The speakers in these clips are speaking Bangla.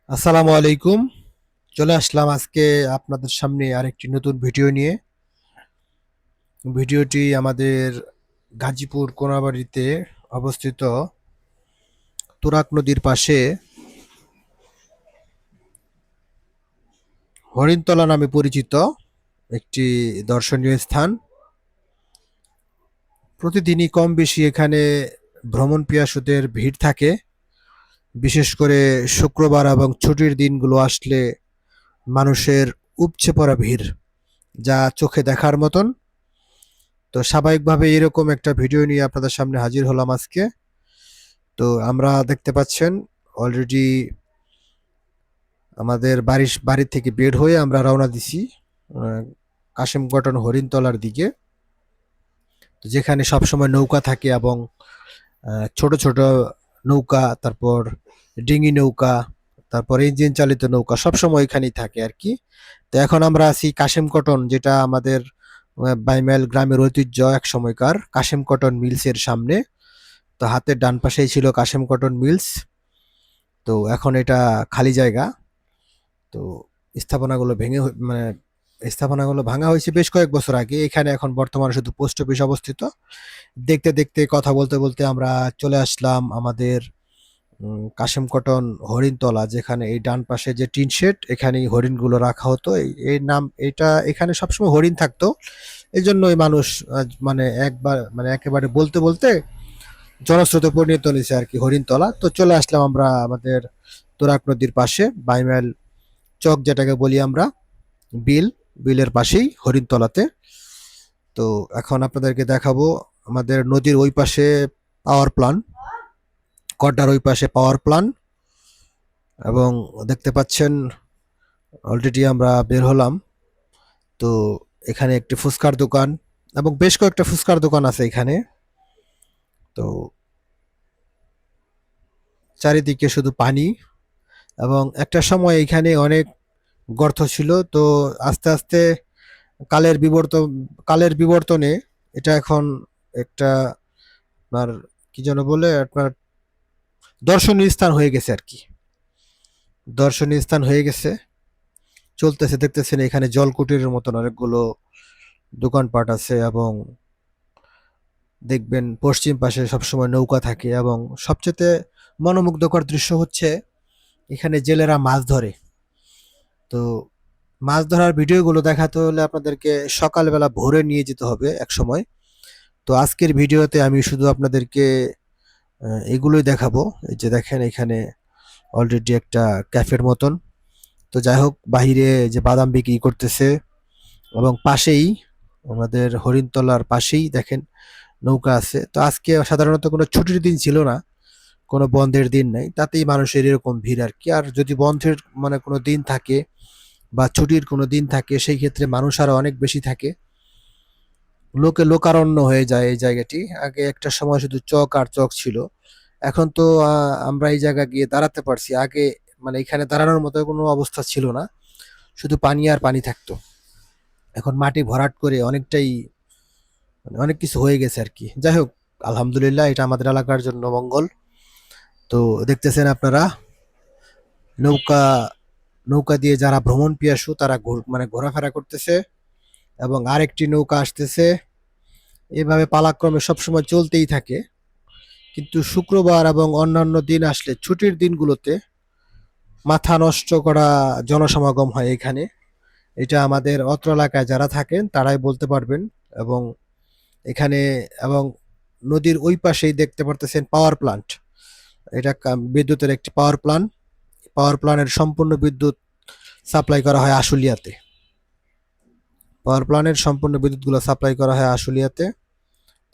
আসসালামু আলাইকুম। চলে আসলাম আজকে আপনাদের সামনে আরেকটি নতুন ভিডিও নিয়ে। ভিডিওটি আমাদের গাজীপুর কোনাবাড়িতে অবস্থিত তুরাগ নদীর পাশে হরিণতলা নামে পরিচিত একটি দর্শনীয় স্থান। প্রতিদিনই কম বেশি এখানে ভ্রমণ পিয়াসুদের ভিড় থাকে। বিশেষ করে শুক্রবার এবং ছুটির দিনগুলো আসলে মানুষের উপচে পড়া ভিড়, যা চোখে দেখার মতন। তো স্বাভাবিকভাবে এরকম একটা ভিডিও নিয়ে আপনাদের সামনে হাজির হলাম আজকে। তো আমরা দেখতে পাচ্ছেন অলরেডি আমাদের বাড়ি থেকে বের হয়ে আমরা রওনা দিছি কাশিম কটন হরিণতলার দিকে, যেখানে সবসময় নৌকা থাকে এবং ছোট ছোট নৌকা, তারপর ডিঙি নৌকা, তারপর ইঞ্জিন চালিত নৌকা সবসময় এখানেই থাকে আর কি। তো এখন আমরা আছি কাশিম কটন, যেটা আমাদের বাইমেল গ্রামের ঐতিহ্য এক সময়কার কাশিম কটন মিলসের সামনে। তো হাতের ডান পাশেই ছিল কাশিম কটন মিলস। তো এখন এটা খালি জায়গা। তো স্থাপনাগুলো স্থাপনাগুলো ভাঙা হয়েছে বেশ কয়েক বছর আগে। এখানে এখন বর্তমানে শুধু পোস্ট অফিস অবস্থিত। দেখতে দেখতে কথা বলতে বলতে আমরা চলে আসলাম আমাদের কাশিম কটন হরিণতলা, যেখানে এই ডান পাশে যে টিন শেড, এখানেই হরিণগুলো রাখা হতো। এই নাম এটা, এখানে সবসময় হরিণ থাকতো। এই জন্যই মানুষ একেবারে বলতে বলতে জনস্রোতে পরিণত হয়েছে আর কি হরিণতলা। তো চলে আসলাম আমরা আমাদের তুরাগ নদীর পাশে বাইমেল চক, যেটাকে বলি আমরা বিল, বিলের পাশেই হরিণতলাতে। তো এখন আপনাদেরকে দেখাবো আমাদের নদীর ওই পাশে পাওয়ার প্ল্যান্ট, কড্ডার ওই পাশে পাওয়ার প্ল্যান্ট। এবং দেখতে পাচ্ছেন অলরেডি আমরা বের হলাম। তো এখানে একটি ফুচকার দোকান এবং বেশ কয়েকটা ফুচকার দোকান আছে এখানে। তো চারিদিকে শুধু পানি, এবং একটা সময় এখানে অনেক গর্ত ছিল। তো আস্তে আস্তে কালের বিবর্তন কালের বিবর্তনে এটা এখন একটা আপনার কি যেন বলে আপনার দর্শনীয় স্থান হয়ে গেছে আর কি। দর্শনীয় স্থান হয়ে গেছে, চলতেছে। দেখতেছেন এখানে জলকুটিরের মতন অনেকগুলো দোকানপাট আছে, এবং দেখবেন পশ্চিম পাশে সবসময় নৌকা থাকে। এবং সবচেয়ে মনোমুগ্ধকর দৃশ্য হচ্ছে এখানে জেলেরা মাছ ধরে। তো মাছ ধরার ভিডিওগুলো দেখাতে হলে আপনাদেরকে সকালবেলা ভোরে নিয়ে যেতে হবে এক সময়। তো আজকের ভিডিওতে আমি শুধু আপনাদেরকে এগুলোই দেখাবো। এই যে দেখেন এখানে অলরেডি একটা ক্যাফের মতন। তো যাই হোক, বাহিরে যে বাদাম বিক্রি করতেছে, এবং পাশেই আমাদের হরিণতলার পাশেই দেখেন নৌকা আছে। তো আজকে সাধারণত কোনো ছুটির দিন ছিল না, কোনো বন্ধের দিন নাই, তাতেই মানুষের এরকম ভিড় আর কি। আর যদি বন্ধের কোনো দিন থাকে বা ছুটির কোনো দিন থাকে, সেই ক্ষেত্রে মানুষ আরো অনেক বেশি থাকে। লোকে লোকারণ্য হয়ে যায় এই জায়গাটি। আগে একটা সময় শুধু চক আর চক ছিল। এখন তো আমরা এই জায়গা গিয়ে দাঁড়াতে পারছি। আগে এখানে দাঁড়ানোর মতো কোনো অবস্থা ছিল না, শুধু পানি আর পানি থাকতো। এখন মাটি ভরাট করে অনেকটাই অনেক কিছু হয়ে গেছে আর কি। যাই হোক, আলহামদুলিল্লাহ, এটা আমাদের এলাকার জন্য মঙ্গল। তো দেখতেছেন আপনারা নৌকা নৌকা দিয়ে যারা ভ্রমণ পিয়াসু তারা ঘোরাফেরা করতেছে, এবং আরেকটি নৌকা আসতেছে। এভাবে পালাক্রমে সবসময় চলতেই থাকে। কিন্তু শুক্রবার এবং অন্যান্য দিন আসলে, ছুটির দিনগুলোতে মাথা নষ্ট করা জনসমাগম হয় এখানে। এটা আমাদের অত্র এলাকায় যারা থাকেন তারাই বলতে পারবেন। এবং এখানে এবং নদীর ওই পাশেই দেখতে পারতেছেন পাওয়ার প্ল্যান্ট। এটা বিদ্যুতের একটি পাওয়ার প্ল্যান্ট। পাওয়ার প্ল্যান্টের সম্পূর্ণ বিদ্যুৎ সাপ্লাই করা হয় আশুলিয়াতে। পাওয়ার প্ল্যান্টের সম্পূর্ণ বিদ্যুৎগুলো সাপ্লাই করা হয় আশুলিয়াতে।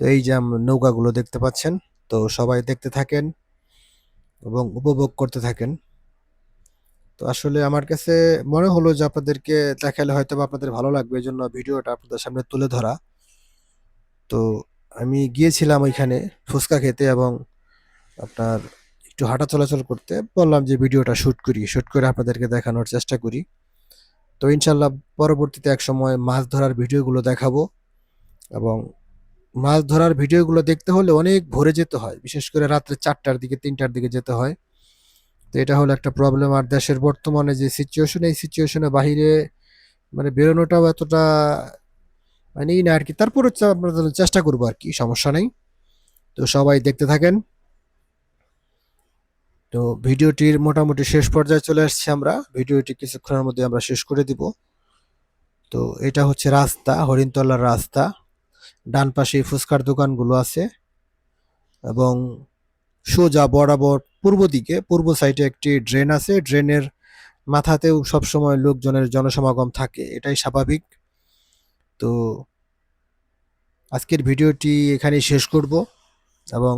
তো এই যে নৌকাগুলো দেখতে পাচ্ছেন, তো সবাই দেখতে থাকেন এবং উপভোগ করতে থাকেন। তো আসলে আমার কাছে মনে হলো যে আপনাদেরকে দেখালে হয়তো বা আপনাদের ভালো লাগবে, এই জন্য ভিডিওটা আপনাদের সামনে তুলে ধরা। তো আমি গিয়েছিলাম ওইখানে ফুচকা খেতে, এবং আপনার একটু হাঁটা চলাচল করতে বললাম যে ভিডিওটা শুট করে আপনাদেরকে দেখানোর চেষ্টা করি। তো ইনশাল্লাহ পরবর্তীতে এক সময় মাছ ধরার ভিডিওগুলো দেখাবো। এবং মাছ ধরার ভিডিওগুলো দেখতে হলে অনেক ভোরে যেতে হয়, বিশেষ করে রাত্রে 4টার দিকে 3টার দিকে যেতে হয়। তো এটা হলো একটা প্রবলেম। আর দেশের বর্তমানে যে সিচুয়েশন, এই সিচুয়েশনের বাহিরে মানে বেরোনোটাও এতটা মানে না আর কি। তারপর হচ্ছে আমরা চেষ্টা করবো আর কি, সমস্যা নেই। তো সবাই দেখতে থাকেন। তো ভিডিওটির মোটামুটি শেষ পর্যায়ে চলে আসছি আমরা। ভিডিওটি কিছুক্ষণের মধ্যে আমরা শেষ করে দিব। তো এটা হচ্ছে রাস্তা, হরিণতলার রাস্তা। ডান পাশে ফুচকার দোকানগুলো আছে এবং সোজা বরাবর পূর্ব দিকে, পূর্ব সাইডে একটি ড্রেন আছে। ড্রেনের মাথাতেও সবসময় লোকজনের জনসমাগম থাকে, এটাই স্বাভাবিক। তো আজকের ভিডিওটি এখানেই শেষ করব এবং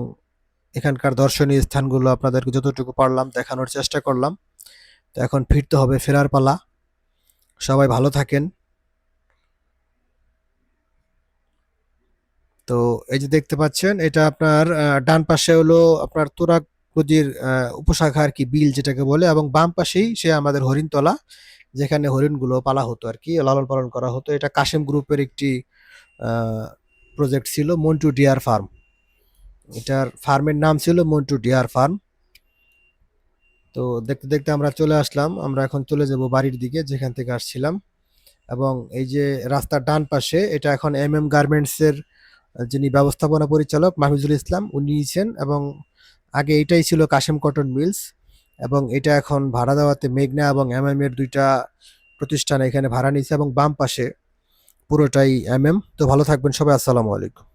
এখানকার দর্শনীয় স্থানগুলো আপনাদেরকে যতটুকু পারলাম দেখানোর চেষ্টা করলাম। তো এখন ফিরতে হবে, ফেরার পালা। সবাই ভালো থাকেন। তো এই যে দেখতে পাচ্ছেন, এটা আপনার ডান পাশে হলো আপনার তুরাগ নদীর উপশাখা আর কি, বিল যেটাকে বলে, এবং বাম পাশেই সে আমাদের হরিণতলা, যেখানে হরিণগুলো পালা হতো আর কি, লালন পালন করা হতো। এটা কাশেম গ্রুপের একটি প্রজেক্ট ছিল, মন্টু ডিয়ার ফার্ম। এটার ফার্মের নাম ছিল মন্টু ডিয়ার ফার্ম। তো দেখতে দেখতে আমরা চলে আসলাম। আমরা এখন চলে যাব বাড়ির দিকে, যেখান থেকে আসছিলাম। এবং এই যে রাস্তার ডান পাশে, এটা এখন গার্মেন্টস এর যিনি ব্যবস্থাপনা পরিচালক মাহফুজুল ইসলাম, উনি নিয়েছেন। এবং আগে এটাই ছিল কাশেম কটন মিলস, এবং এটা এখন ভাড়া দেওয়াতে মেঘনা এবং এর দুইটা প্রতিষ্ঠান এখানে ভাড়া নিয়েছে। এবং বাম পাশে পুরোটাই তো ভালো থাকবেন সবাই, আসসালামু আলাইকুম।